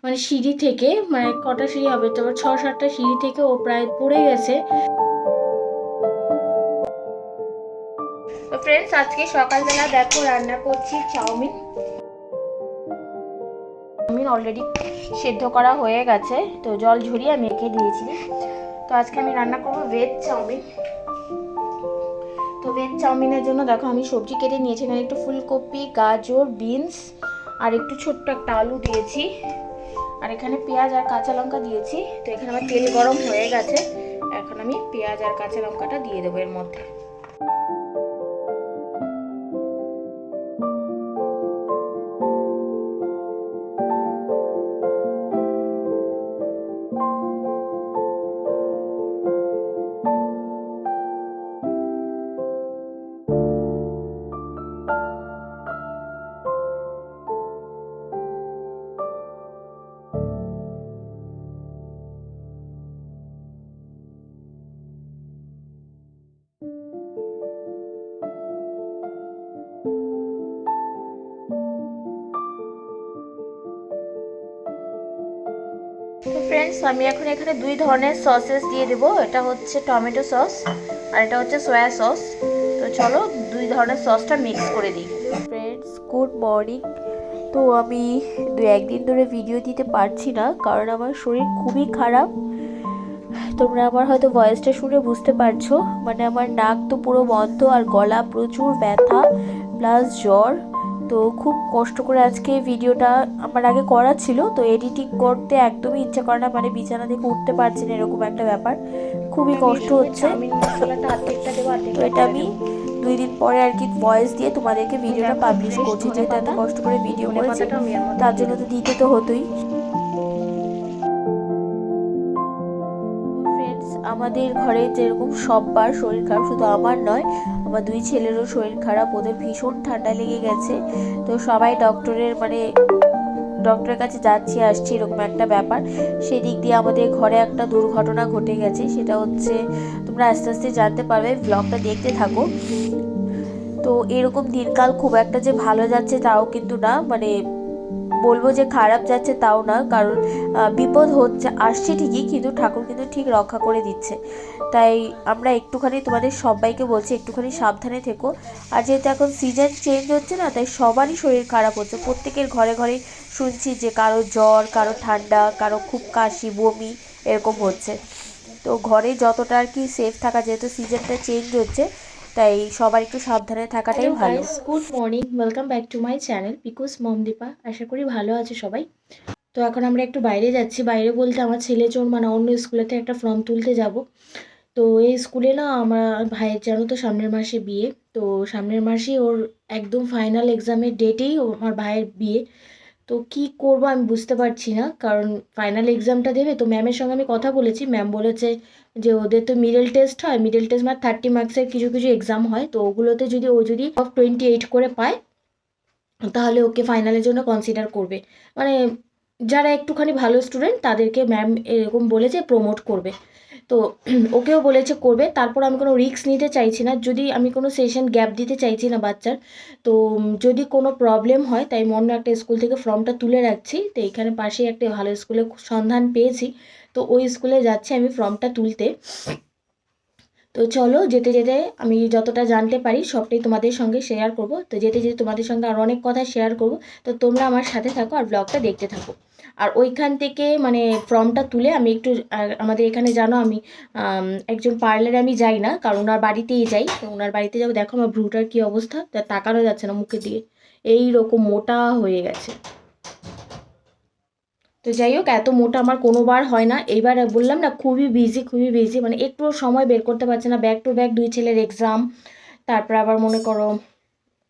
মানে সিঁড়ি থেকে, মানে কটা সিঁড়ি হবে, তো 6-7টা সিঁড়ি থেকে ও প্রায় পড়ে গেছে। তো ফ্রেন্ডস, আজকে সকালবেলা দেখো রান্না করছি চাউমিন। চাউমিন অলরেডি সেদ্ধ করা হয়ে গেছে, তো জল ঝরিয়ে আমি রেখে দিয়েছি। তো আজকে আমি রান্না করবো ভেজ চাউমিন। তো ভেজ চাউমিনের জন্য দেখো আমি সবজি কেটে নিয়েছি। এখানে একটু ফুলকপি, গাজর, বিনস আর একটু ছোট্ট একটা আলু দিয়েছি। আর এখানে পেঁয়াজ আর কাঁচা লঙ্কা দিয়েছি। তো এখানে আমার তেল গরম হয়ে গেছে, এখন আমি পেঁয়াজ আর কাঁচা লঙ্কাটা দিয়ে দেবো এর মধ্যে। তো ফ্রেন্ডস, আমি এখন এখানে দুই ধরনের সসেস দিয়ে দেবো। এটা হচ্ছে টমেটো সস আর এটা হচ্ছে সয়া সস। তো চলো দুই ধরনের সসটা মিক্স করে দিই। Friends, good morning. তো আমি একদিন ধরে ভিডিও দিতে পারছি না, কারণ আমার শরীর খুবই খারাপ। তোমরা আমার হয়তো ভয়েসটা শুনে বুঝতে পারছো, মানে আমার নাক তো পুরো বন্ধ আর গলা প্রচুর ব্যথা প্লাস জ্বর। তো খুব কষ্ট করে আজকে ভিডিওটা আমার আগে করা ছিল, তো এডিটিং করতে একদমই ইচ্ছা করে না, মানে বিছানা থেকে উঠতে পারছি না, এরকম একটা ব্যাপার। খুবই কষ্ট হচ্ছে। তো এটা আমি 2 দিন পরে আর কি ভয়েস দিয়ে তোমাদেরকে ভিডিওটা পাবলিশ করছি, যেহেতু এত কষ্ট করে ভিডিও করেছি তার জন্য তো দিতে তো হতোই। ফ্রেন্ডস, আমাদের ঘরে যেরকম সববার শরীর খারাপ, শুধু আমার নয়, আমার 2 ছেলেরও শরীর খারাপ, ওদের ভীষণ ঠান্ডা লেগে গেছে। তো সবাই ডক্টরের কাছে যাচ্ছি আসছি, এরকম একটা ব্যাপার। সেদিক দিয়ে আমাদের ঘরে একটা দুর্ঘটনা ঘটে গেছে, সেটা হচ্ছে তোমরা আস্তে আস্তে জানতে পারবে, ব্লগটা দেখতে থাকো। তো এরকম দিনকাল খুব একটা যে ভালো যাচ্ছে তাও কিন্তু না, মানে বলবো যে খারাপ যাচ্ছে তাও না, কারণ বিপদ হচ্ছে আসছে ঠিকই, কিন্তু ঠাকুর কিন্তু ঠিক রক্ষা করে দিচ্ছে। তাই আমরা একটুখানি তোমাদের সবাইকে বলছি একটুখানি সাবধানে থেকো। আর যেহেতু এখন সিজন চেঞ্জ হচ্ছে না, তাই সবারই শরীর খারাপ হচ্ছে, প্রত্যেকের ঘরে ঘরে শুনছি যে কারো জ্বর, কারো ঠান্ডা, কারো খুব কাশি, বমি এরকম হচ্ছে। তো ঘরে যতটা আর কি সেফ থাকা, যেহেতু সিজনটা চেঞ্জ হচ্ছে, তাই সবার একটু সাবধানে থাকাটাই ভালো। Good morning, welcome back to my channel Pikus Momdipa. আশা করি ভালো আছে সবাই। তো এখন আমরা একটু বাইরে যাচ্ছি। বাইরে বলতে আমার ছেলে চোর মানে অন্য স্কুলেতে একটা ফর্ম তুলতে যাব। তো এই স্কুলে না আমার ভাইয়ের জানো তো সামনের মাসে বিয়ে। তো সামনের মাসেই ওর একদম ফাইনাল এক্সামের ডেটেই আমার ভাইয়ের বিয়ে। তো কি করব আমি বুঝতে পারছি না, কারণ ফাইনাল এক্সামটা দেবে। তো ম্যামের সঙ্গে আমি কথা বলেছি, ম্যাম বলেছে যে ওদের তো মিডল টেস্ট হয়, মিডল টেস্ট মানে 30 মার্কসের কিছু কিছু এক্সাম হয়। তো ওগুলোতে যদি ও যদি 28 করে পায়, তাহলে ওকে ফাইনালের জন্য কনসিডার করবে। মানে যারা একটুখানি ভালো স্টুডেন্ট তাদেরকে ম্যাম এরকম বলেছে প্রমোট করবে। তো ওকেও বলেছে করবে। তারপর আমি কোনো রিস্ক নিতে চাইছি না, যদি আমি কোনো সেশন গ্যাপ দিতে চাইছি না বাচ্চার। তো যদি কোনো প্রবলেম হয়, তাই অন্য একটা স্কুল থেকে ফর্মটা তুলে রাখছি। তো এখানে পাশেই একটা ভালো স্কুলে সন্ধান পেয়েছি, তো ওই স্কুলে যাচ্ছি আমি ফর্মটা তুলতে। তো চলো যেতে যেতে আমি যতটা জানতে পারি সবটাই তোমাদের সঙ্গে শেয়ার করব। তো যেতে যেতে তোমাদের সঙ্গে আরও অনেক কথা শেয়ার করব। তো তোমরা আমার সাথে থাকো আর ব্লগটা দেখতে থাকো। আর ওইখান থেকে মানে ফর্মটা তুলে আমি একটু আমাদের এখানে জানো আমি একজন পার্লারে আমি যাই না, কারণ ওনার বাড়িতেই যাই। তো ওনার বাড়িতে যাবো। দেখো আমার ভ্রুটার কী অবস্থা, তা তাকানো যাচ্ছে না মুখের দিকে, এই রকম মোটা হয়ে গেছে। তো যাই হোক, এত মোটা আমার কোনোবার হয় না। এইবার বললাম না খুবই বিজি, খুবই বিজি, মানে একটু সময় বের করতে পারছে না। ব্যাক টু ব্যাক 2 ছেলের এক্সাম, তারপর আবার মনে করো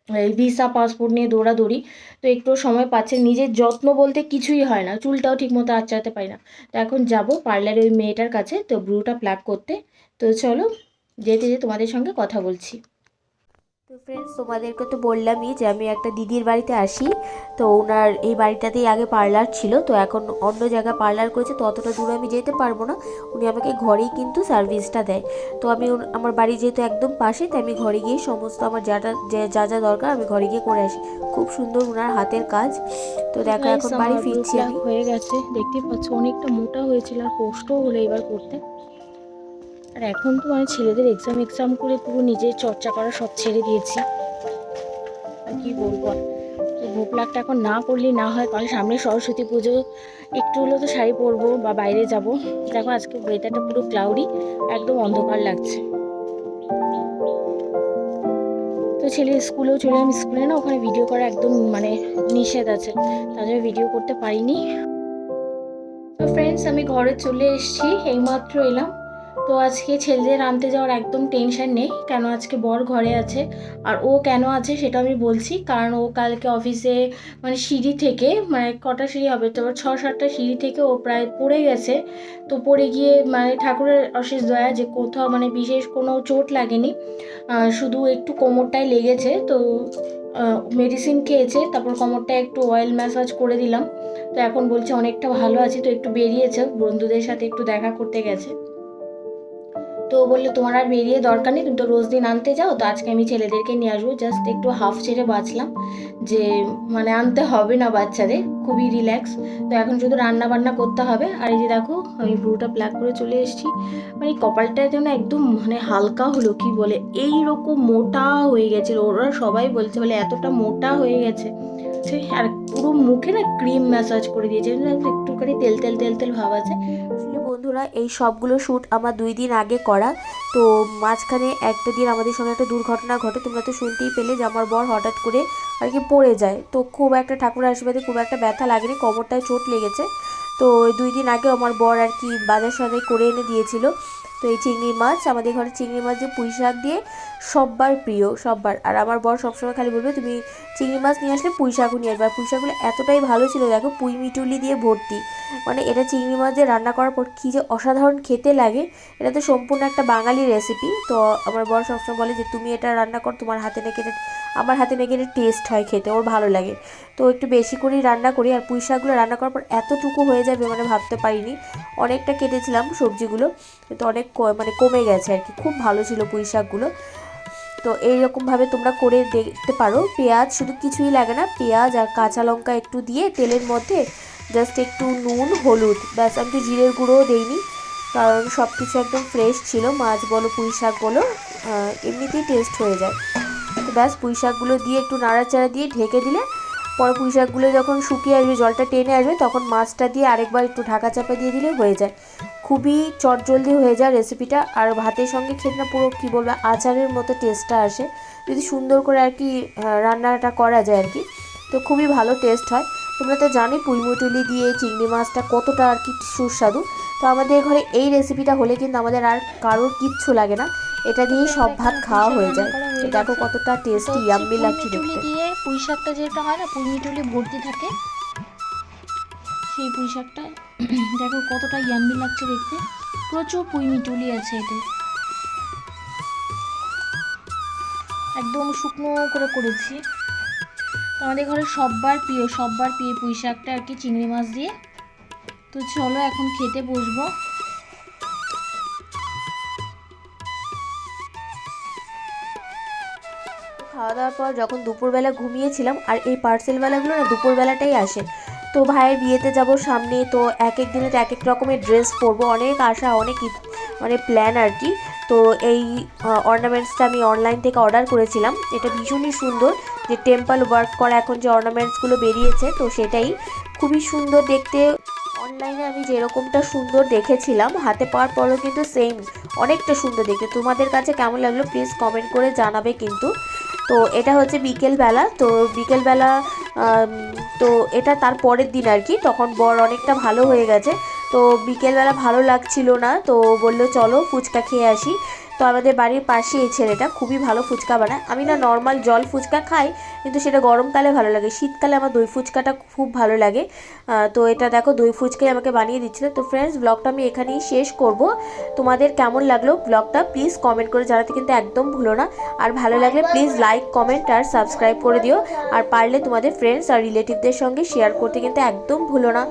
এই ভিসা পাসপোর্ট নিয়ে দৌড়াদৌড়ি। তো একটু সময় পাচ্ছে, নিজের যত্ন বলতে কিছুই হয় না, চুলটাও ঠিকমতো আঁচড়াতে পারি না। তো এখন যাব পার্লারে ওই মেয়েটার কাছে, তো ব্রুটা প্লাক করতে। তো চলো যেতে যেতে তোমাদের সঙ্গে কথা বলছি। তো ফ্রেন্ডস, তোমাদেরকে তো বললামই যে আমি একটা দিদির বাড়িতে আসি। তো ওনার এই বাড়িটাতেই আগে পার্লার ছিল, তো এখন অন্য জায়গায় পার্লার করেছে, তো অতটা দূরে আমি যেতে পারবো না। উনি আমাকে ঘরেই কিন্তু সার্ভিসটা দেয়। তো আমি আমার বাড়ি যেহেতু একদম পাশে, তাই আমি ঘরে গিয়ে সমস্ত আমার যা যা দরকার আমি ঘরে গিয়ে করে আসি। খুব সুন্দর ওনার হাতের কাজ। তো দেখো গাইস, এখন বাড়ি আমার ব্লু ফিরছি প্লাগ আমি। হয়ে গেছে, দেখতে পাচ্ছ অনেকটা মোটা হয়েছিল আর কষ্টও হলো এবার করতে। আর এখন তো মানে ছেলেদের এক্সাম করে পুরো নিজের চর্চা করা সব ছেড়ে দিয়েছি। আর কি বলবো, আর তো ব্লু প্লাগটা এখন না করলেই না হয়, কারণ সামনে সরস্বতী পুজো, একটু হলেও তো শাড়ি পরবো বা বাইরে যাব। দেখো আজকে ওয়েদারটা পুরো ক্লাউডি, একদম অন্ধকার লাগছে। তো ছেলে স্কুলেও চলে এলাম, স্কুলে না ওখানে ভিডিও করা একদম মানে নিষেধ আছে, তার জন্য ভিডিও করতে পারিনি। তো ফ্রেন্ডস, আমি ঘরে চলে এসেছি, এইমাত্র এলাম। তো আজকে ছেলেদের আনতে যাওয়ার একদম টেনশন নেই, কেন আজকে বর ঘরে আছে। আর ও কেন আছে সেটা আমি বলছি, কারণ ও কালকে অফিসে মানে সিঁড়ি থেকে, মানে কটা সিঁড়ি হবে, তো 6-7টা সিঁড়ি থেকে ও প্রায় পড়ে গেছে। তো পড়ে গিয়ে মানে ঠাকুরের অশেষ দয়া যে কোথাও মানে বিশেষ কোনো চোট লাগেনি, শুধু একটু কোমরটায় লেগেছে। তো মেডিসিন খেয়েছে, তারপর কোমরটায় একটু অয়েল ম্যাসাজ করে দিলাম। তো এখন বলছে অনেকটা ভালো আছে, তো একটু বেরিয়েছে, বন্ধুদের সাথে একটু দেখা করতে গেছে। তো ও বললো তোমার আর বেরিয়ে দরকার নেই, তুমি তো রোজ দিন আনতে যাও, তো আজকে আমি ছেলেদেরকে নিয়ে আসবো, জাস্ট একটু হাফ ছেড়ে বাঁচলাম যে মানে আনতে হবে না বাচ্চাদের, খুবই রিল্যাক্স। তো এখন শুধু রান্না বান্না করতে হবে। আর এই যে দেখো আমি ব্রুটা প্লাগ করে চলে এসেছি, মানে কপালটা যেন একদম মানে হালকা হলো, কি বলে এই রকম মোটা হয়ে গেছিল, ওরা সবাই বলছে বলে এতটা মোটা হয়ে গেছে। আর পুরো মুখে না ক্রিম ম্যাসাজ করে দিয়েছে, একটুখানি তেল তেল তেল তেল ভাব আছে। আসলে বন্ধুরা, এই সবগুলো শ্যুট আমার 2 দিন আগে করা। তো মাঝখানে একটা দিন আমাদের সঙ্গে একটা দুর্ঘটনা ঘটে, তোমরা তো শুনতেই পেলে যে আমার বর হঠাৎ করে আর কি পড়ে যায়। তো খুব একটা ঠাকুরের আশীর্বাদে খুব একটা ব্যথা লাগেনি, কোমরটায় চোট লেগেছে। তো 2 দিন আগে আমার বর আর কি বাজার সদাই করে এনে দিয়েছিল। তো এই চিংড়ি মাছ, আমাদের ঘরে চিংড়ি মাছ দিয়ে পুঁই শাক দিয়ে সববার প্রিয়, সববার। আর আমার বর সবসময় খালি বলবে তুমি চিংড়ি মাছ নিয়ে আসলে পুঁই শাকও নিয়ে আসবে। আর পুঁই শাকগুলো এতটাই ভালো ছিল, দেখো পুঁই মিটুলি দিয়ে ভর্তি। মানে এটা চিংড়ি মাছ দিয়ে রান্না করার পর কী যে অসাধারণ খেতে লাগে। এটা তো সম্পূর্ণ একটা বাঙালি রেসিপি। তো আমার বর সবসময় বলে যে তুমি এটা রান্না কর, তোমার হাতে নাকি এটা, আমার হাতে নাকি এটা টেস্ট হয়, খেতে ওর ভালো লাগে। তো একটু বেশি করেই রান্না করি। আর পুঁই শাকগুলো রান্না করার পর এতটুকু হয়ে যাবে মানে ভাবতে পারিনি। অনেকটা কেটেছিলাম সবজিগুলো, তো অনেক মানে কমে গেছে আর কি, খুব ভালো ছিল পুঁই শাকগুলো। তো এইরকমভাবে তোমরা করে দেখতে পারো। পেঁয়াজ শুধু কিছুই লাগে না, পেঁয়াজ আর কাঁচা লঙ্কা একটু দিয়ে তেলের মধ্যে জাস্ট একটু নুন হলুদ, ব্যাস। আমি তো জিরের গুঁড়োও দেইনি, কারণ সব কিছু একদম ফ্রেশ ছিল, মাছ বলো পুঁই শাক বলো, এমনিতেই টেস্ট হয়ে যায়। তো ব্যাস, পুঁই শাকগুলো দিয়ে একটু নাড়াচাড়া দিয়ে ঢেকে দিলে পরে পুঁই শাকগুলো যখন শুকিয়ে আসবে, জলটা টেনে আসবে, তখন মাছটা দিয়ে আরেকবার একটু ঢাকা চাপা দিয়ে দিলে হয়ে যায়। খুবই চটজলদি হয়ে যায় রেসিপিটা। আর ভাতের সঙ্গে খেতে না পুরো কী বলবো আচারের মতো টেস্টটা আসে, যদি সুন্দর করে আর কি রান্নাটা করা যায় আর কি। তো খুবই ভালো টেস্ট হয়। তোমরা তো জানোই পুঁইমুটুলি দিয়ে চিংড়ি মাছটা কতটা আর কি সুস্বাদু। তো আমাদের ঘরে এই রেসিপিটা হলে কিন্তু আমাদের আর কারোর কিচ্ছু লাগে না, এটা দিয়েই সব ভাত খাওয়া হয়ে যায়। তো দেখো কতটা টেস্টি ইয়াম্মি লাগছে দেখতে। দিয়ে পুঁই শাকটা যেটা হয় না, পুঁই মিটুলি ভর্তি থাকে, সেই পুঁই শাকটা দেখো কতটা ইয়াম্মি লাগছে দেখতে, প্রচুর পুঁই মিটুলি আছে এতে, একদম শুকনো করে করেছি। তো আমাদের ঘরে সববার প্রিয় পুঁই শাকটা আর কি, চিংড়ি মাছ দিয়ে। তো চলো এখন খেতে বসবো। খাওয়া দাওয়ার পর যখন দুপুরবেলা ঘুমিয়েছিলাম, আর এই পার্সেলবেলাগুলো না দুপুরবেলাটাই আসে। তো ভাইয়ের বিয়েতে যাব সামনে, তো এক এক দিনে তো এক এক রকমের ড্রেস পরবো, অনেক আশা, অনেক মানে প্ল্যান আর কি। তো এই অর্নামেন্টসটা আমি অনলাইন থেকে অর্ডার করেছিলাম, এটা ভীষণই সুন্দর, যে টেম্পল ওয়ার্ক করা এখন যে অর্নামেন্টসগুলো বেরিয়েছে, তো সেটাই খুবই সুন্দর দেখতে। অনলাইনে আমি যেরকমটা সুন্দর দেখেছিলাম, হাতে পাওয়ার পরও কিন্তু সেম অনেকটা সুন্দর দেখতে। তোমাদের কাছে কেমন লাগলো প্লিজ কমেন্ট করে জানাবে কিন্তু। তো এটা হচ্ছে বিকেলবেলা, তো বিকেলবেলা তো এটা তার পরের দিন আর কি, তখন বর অনেকটা ভালো হয়ে গেছে। তো বিকেলবেলা ভালো লাগছিল না, তো বললো চলো ফুচকা খেয়ে আসি। তো আমাদের বাড়ির পাশে এই ছেলেটা খুবই ভালো ফুচকা বানায়। আমি না নর্মাল জল ফুচকা খাই, কিন্তু সেটা গরমকালে ভালো লাগে। শীতকালে আমার দই ফুচকাটা খুব ভালো লাগে। তো এটা দেখো দই ফুচকাই আমাকে বানিয়ে দিচ্ছিল। তো ফ্রেন্ডস, ব্লগটা আমি এখানেই শেষ করব। তোমাদের কেমন লাগলো ব্লগটা প্লিজ কমেন্ট করে জানাতে কিন্তু একদম ভুলো না। আর ভালো লাগলে প্লিজ লাইক, কমেন্ট আর সাবস্ক্রাইব করে দিও। আর পারলে তোমাদের ফ্রেন্ডস আর রিলেটিভদের সঙ্গে শেয়ার করতে কিন্তু একদম ভুলো না।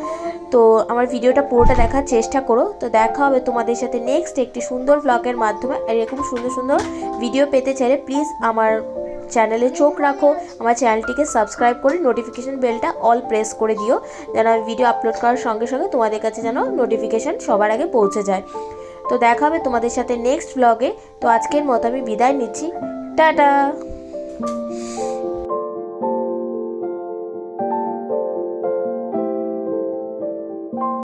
তো আমার ভিডিওটা পুরোটা দেখার চেষ্টা করো। তো দেখা হবে তোমাদের সাথে নেক্সট একটি সুন্দর ব্লগের মাধ্যমে। এরকম সুন্দর সুন্দর ভিডিও পেতে চাইলে প্লিজ আমার চ্যানেলে চোখ রাখো, আমার চ্যানেলটিকে সাবস্ক্রাইব করে নোটিফিকেশান বেলটা অল প্রেস করে দিও, যেন আমি ভিডিও আপলোড করার সঙ্গে সঙ্গে তোমাদের কাছে যেন নোটিফিকেশান সবার আগে পৌঁছে যায়। তো দেখা হবে তোমাদের সাথে নেক্সট ব্লগে। তো আজকের মতো আমি বিদায় নিচ্ছি। টাটা।